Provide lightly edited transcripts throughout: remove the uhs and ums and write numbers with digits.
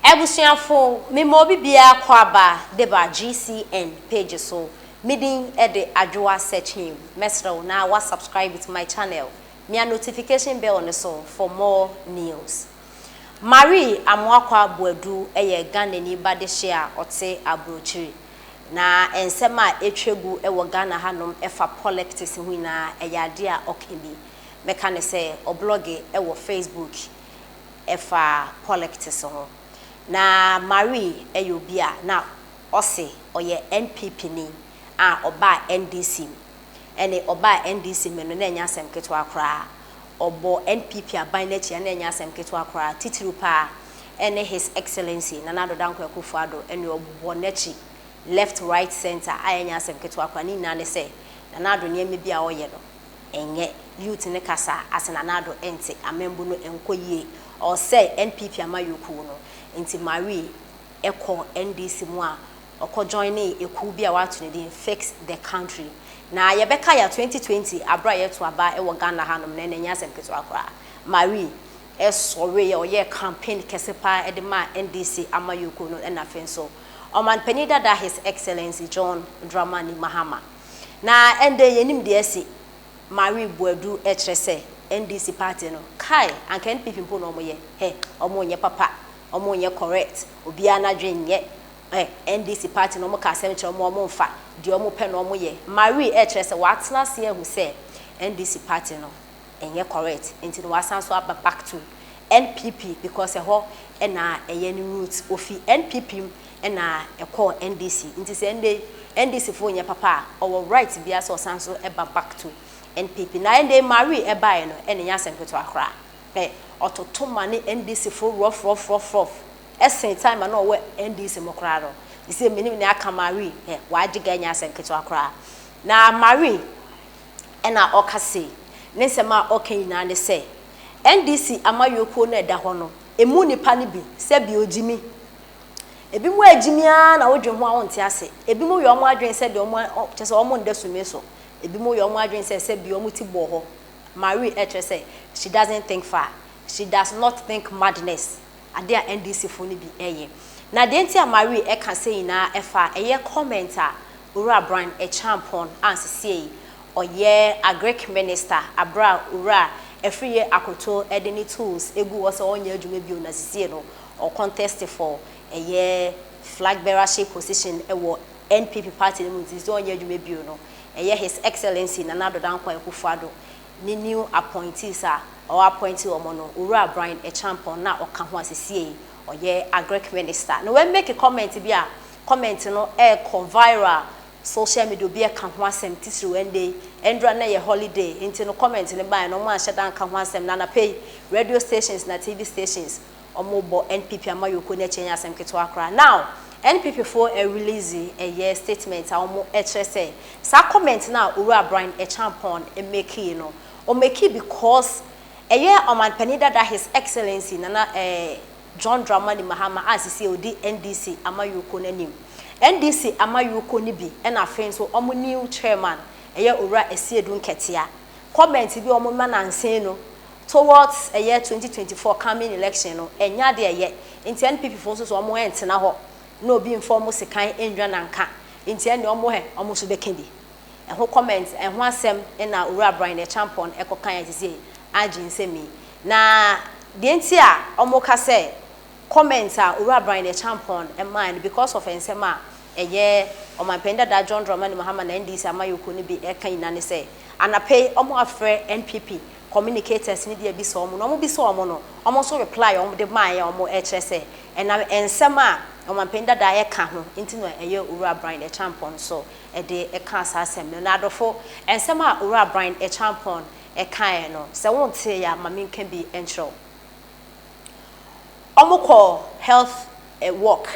Ebusuafo me mo bibia kwaba deba GCN page so meeting at the adwoa searching mesro na wa subscribe to my channel me a notification bell on so for more news. Marie Amwakwa Boadu eye Ghana ni bade share ote abrochiri na ensema etwegu ewo Ghana hanom efa politics hu na eyade a okebi meka ne se obloge ewo Facebook efa politics ho na Marie eyobia na ose oye NPP ni a oba NDC ene oba NDC meno na nya asem ketwa kra obo NPP aban na chia na nya asem ketwa kra titiru pa ene his excellency Nana Danko Akufo-Addo ene obo nachi left right center anya asem ketwa kra ni na ne se Nana Addo ne me bia oye no enye youth ne kasa as Nana Addo ente amembu no enkoyie or say NPP amayoku no nti Marie eko NDC mu a oko join eku bia watu ne dey fix the country na yebeka ya 2020 abra yeto aba ewo Ghana hanom na nya asem keto akra Marie sorry ye campaign kesepa edema NDC amayoku no na fenso oman penida da his excellency John Dramani Mahama na ende yenim de esi Marie Boadu etrese NDC party no kai anka NPP mpo no omoye omo nye papa omo nye correct obi ana dwenye NDC party no mo ka asem kire omo mfa de omo pe no omo ye Marie etrese watna se ehu se NDC party no enye correct enti no wasan so back to NPP because ho na eye ni roots ofi NPP na ekọ NDC enti se NDC fo nye papa or right bia so san so back to NPP na ende Marie ebae no ene nya sempeto akra ototo mane NDC fo rough esen time na owe NDC mokra ro ise menim na aka Marie wajiga nya sempeto akra na Marie ena okase ne sema okan na ne se NDC amayoku na eda ho no emu nipa ne bi se bi ogimi ebi mu agimia na wodwe ho a wonte ase ebi mu yo mo adwen se de omo chese omo ndasume so ebi mo yo mo adwen se bi omo ti bo ho Marie say she doesn't think far, she does not think madness ade a NDC fo ni bi eye na de ntia Marie can say na efa eye commenter ura brand champion ansese oye agric minister abra ura efriye akoto edeni tools egu wo se onye adwuma bi na sisi no or contest for eye flag bearership position ewo NPP party ni sisi onye adwuma bi no his excellency Nana Danko Akufo-Addo ni new appointees or appointee omono ura Brian a champion na oka ho asese oye agric minister no when make a comment bia comment no viral social media bia ka ho asem tisiri wende endra na ye holiday into no comment ne ban no ma hyedan ka ho asem na pay radio stations na TV stations omobo NPP amayoko na chenya asem keto akra now NPP for a release a year statement almost say sa comment now ura Brian a champion e make no o make because a year oman penida that his excellency Nana John Dramani Mahama as he odi NDC amayoko nanim NDC amayoko ni bi and afen so omo new chairman a year ura esiedun ketia comment bi omo mananse no towards a year 2024 coming election no enya de ye into NPP for so omo entena ho no be inform sekan endwa nanka nti ene omo omo so bekendi ho comment ho asem na ura Brian the champion ekokan yesi aginsemi na de nti a omo ka say comment a ura Brian the champion e mind because of ensema eye omanpenda da John Dramani Muhammad na NDC amayoko ni bi ekan na ne say anape omo afre NPP communicators ni dia bi so omo no omo bi so omo no omo so reply omo de man ya omo say enam ensema omanpenda da eka ho nti no eye ura Brian the champion so e de e kan asem no na adofo ensema ura Brian e champion e kan no se wonte ya mame kan bi entro omo health work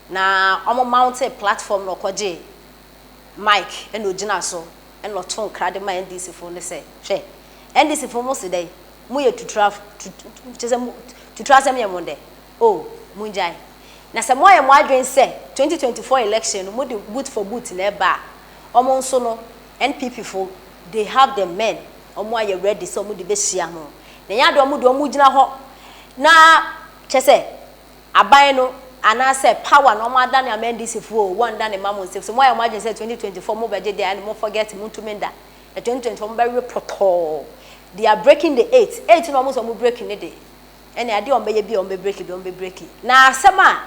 na omo mountain platform no koje Mike eno gina so eno ton krade ma NDC fo ne se hwe NDC fo mo se dey mu ye to trust me monde oh munjai na se mo ye mo adwen se 2024 election mo de boot for boot na eba omo nso no NPP fo they have the men omo are ready so mo de be hia ho na ya do omo gina ho na chese aban no ana say power no ma dan am NDC fuo one dan mamu say so mo imagine say 2024 mo beje dey and mo forget mo tumenda 2024 mo be protocol they are breaking the 8 no mo so mo breaking it dey and ade on be bi on be break na asema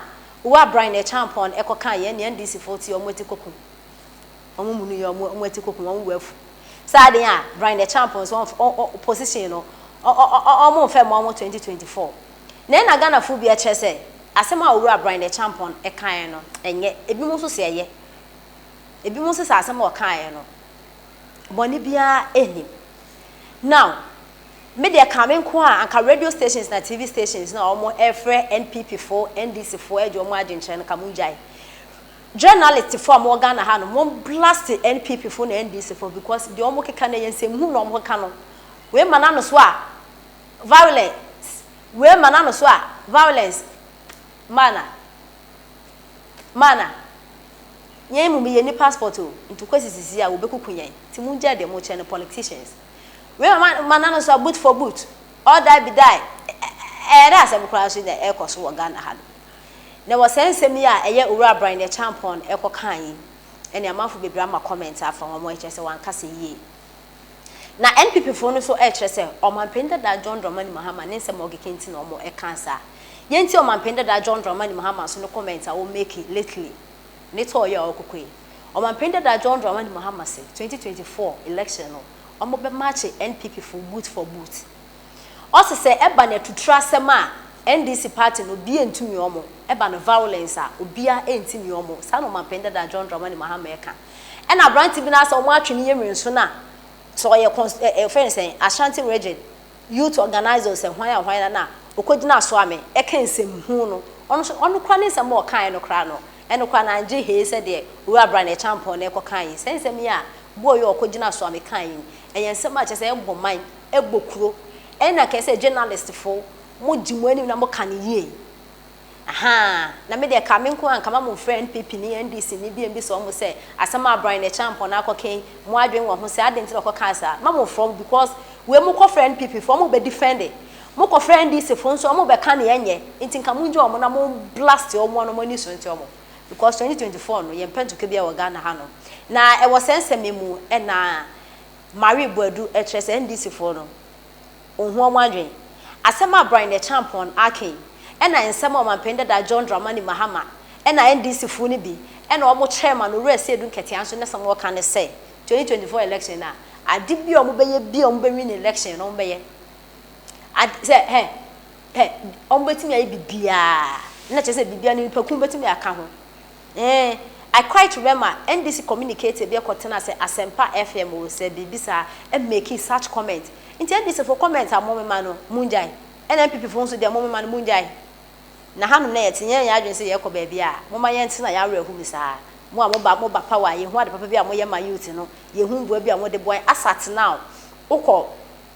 wa Brian the champion ekokan ye NDC 40 o mo etikokun omo munu ye omo etikokun omo wafu sade a Brian the champion so position no omo fe mo 2024 na Ghana fu bi e chese asema owura Brian the champion ekan no enye ebi mo so se ye ebi mo so se asema o kan no boni bia enim now me dey coming kwa anka radio stations na TV stations na omo efre NPP4 NDC4 ejo mo agenche na kamunjai journalist for mo Ghana ha no mo blast NPP4 na NDC4 because the omo keka na yensem hu no omo ka no we manano so a violence we manano so a violence mana yen mu ye ni passport o ntu kwesi sisi a obekukunyan ti munja de mo che no politicians we manano so boot for boot all die be die that's a crash in the air course wo Ghana ha na wo sense mi a eye owura Brian the champion ekokan ene amafo bebra ma comment afa wo mo eche se wan kase yie na NPP fo no so eche se o man penda da John Dramani Mahama ne se mo gekenti na o mo ekansa yenti o man penda da John Dramani Mahama so no comment a wo make it lately ne to ye okokwe o man penda da John Dramani Mahama se 2024 election no omo be match NPP for boot also say eba na tutura sema NDC party no bi entumi omo eba no violence a obia entimi omo sa no mapenda da John Dramani Mahama eka e na branch bi na so omo atwene yemrenso na so ye friends Ashanti region youth organizers and hwan na okodina so ame eka nsem hu no ono kwa ne nsem o kan no kra no eno kwa na nje he se de we abran e champion e kokan sensem ya boy okodina so ame kan ensem a chese egbo man egbo kuro ena kese journalist fo mo jimwani na mo kan yie aha na me de kamenko an kama mo friend PP ni NDC ni BMB so mo say asema Brian the champion akoken mo adwen wo ho say adenti ko kansa ma mo from because we mo ko friend PP for mo be defend mo ko friend NDC fo so mo be kan yenye nti nka mo nje o mo na mo blast o mo no mo ni so nti o mo because 2024 no ye mpento ke bia wo Ghana ha no na e wo sense memu e na Mary Boadu etres NDC fo no ohun o mo adwen asema Brian the champion akin ena ensema omampenda da John Dramani Mahama ena NDC fu ni bi ena omo chairman no rese edu nketianso ne samo ka ne say 2024 election na ade bi omo beye bi omo be win election no beye say omo betimi ayi bibia na chese bibia ni pakun betimi aka ho I quite remember NDC communicated be kotena say Asempa FM will say bibisa e make such comment in NDC for comment amome mano munjai NPP for so de amome mano munjai na hanu na yetinye ya adwen se ye ko ba bia mo ma yenti na ya were hu mi sa mo a mo ba power ye hu ade papa bia mo ye ma youth no ye hu bua bia mo de boy asat now ukọ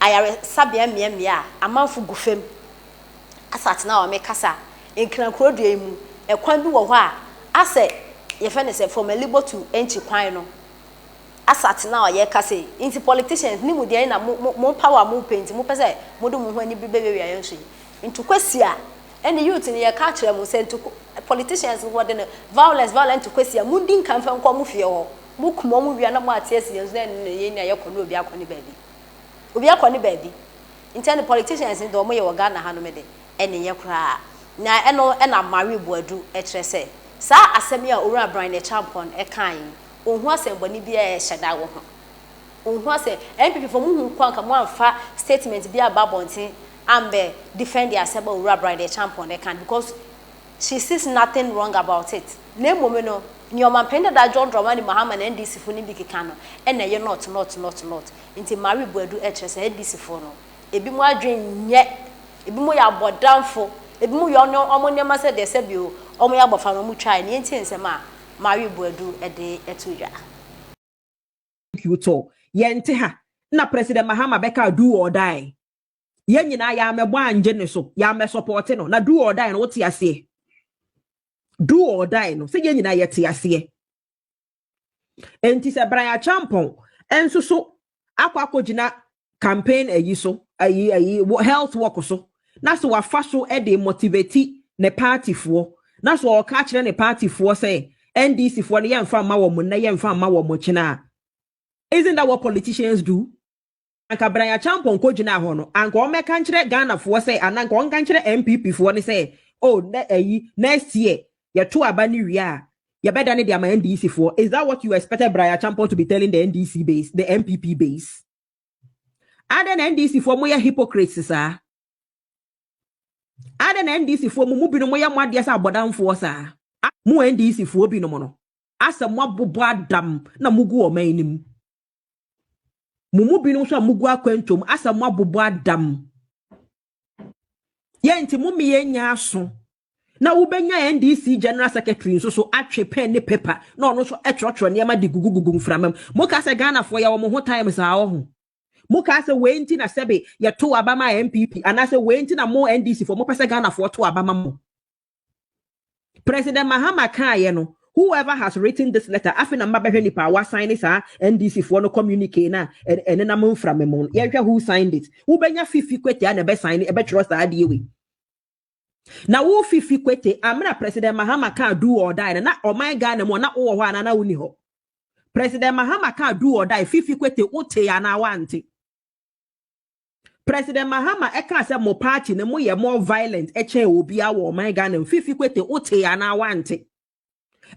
ayare sabia miamia amanfo gufem asat now me kasa enkran krodua mu ekwan bi wo ho a ase ye fe ne se from elibo to enchi kwan no asat now ye kase inti politicians ni mu de na mo power mo paint mo pese mo do mo ho ani bi be we ayenso intu kwasi a any youth in your culture mu say to politicians who the violent to question mundin kan fa nko mu fie ho mu kuma mu wia na mu atiesi yenso na ye na ye kono obi akoni baabi intend politicians in do mo ye wo Ghana ha no me de ene ye kra na eno na Mary Boadu etrese sa asemi a owura Brian the champion e kan ohun asemboni bia e hyeda wo ho ohun asem NPP for mu hu kwan ka mu amfa statement bia babontin ambe defend yourself or Brian the champion they can because she sees nothing wrong about it. Ne momeno ni o mampenda da John Dramani Mahama na NDC fo ni bikika no e na ye not nti Mary Boadu etrese NDC fo no ebi mo adwen nye ebi mo ya bodamfo ebi mo yo no omo nema se de se bio omo ya bofa no mu try ni enti nsema Mary Boadu e de etudwa you to yente ha na President Mahama beka do or die ye nyina ya mebo anje ne so ya me support no na do or die no wote ase do or die no se ye nyina ye te ase enti se Brian Champon enso so akwa campaign ayi so ayi health work so na so wafa so e dey motivate ne party for na so o ka kire ne party for say NDC for ne yemfa ma wo mo na yemfa ma wo mo china. Isn't that what politicians do? Anka Brian Champon ko gina ho no anka o meka nkire Ghana for say ananka on kan kire MPP for ne say oh next year ye to aba ni wi a ye better ne dia ma NDC for. Is that what you expected Brian Champon to be telling the NDC base, the MPP base? And then NDC for mo ya hypocrites sa. And then NDC for mu bi no mo ya mo ade sa abodan for sa. Mu NDC for bi no mo no. Asa mo abobo adam na mugu o manim. Mumu bi no so mugu akwantom asa mo abobo adam. Ye nti mu me nya aso. Na wo benya NDC General Secretary nso so atwe pen ne paper na ono so etrotro ne ma de gugugugu mframam. Mo ka se Ghana for ya wo mo ho time sa ho. Muka se wenti na sebe ya to abama MPP and I say wenti na more NDC for mo pese Ghana for to abama mo. President Mahama Kanye no whoever has written this letter afina mabehwe nipa wa sign it NDC for no communicate na and na mo from mo. Ye who signed it. Who benya fifi kwete na be sign e be trust ade we. Na wo fifi kwete amna President Mahama can do or die na o my Ghana mo na wo ho na uni ho. President Mahama can do or die fifi kwete wote ya na wanti. President Mahama eka se mo party ne mo ye more violent eche obi a wo man Ghana fifi kwete ote ya na wante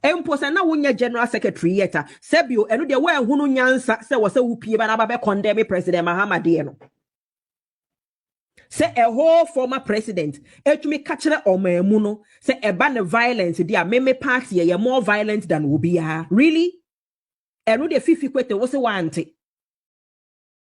empo se na wonya general secretary yeta sebio eno de we hunu nyansa se wo se wupie ba na ba be condemn President Mahama de no se a whole former president etumi ka kire omamu no se eba ne violence dia meme party ye more violent than obi a really eno de fifi kwete wo se wante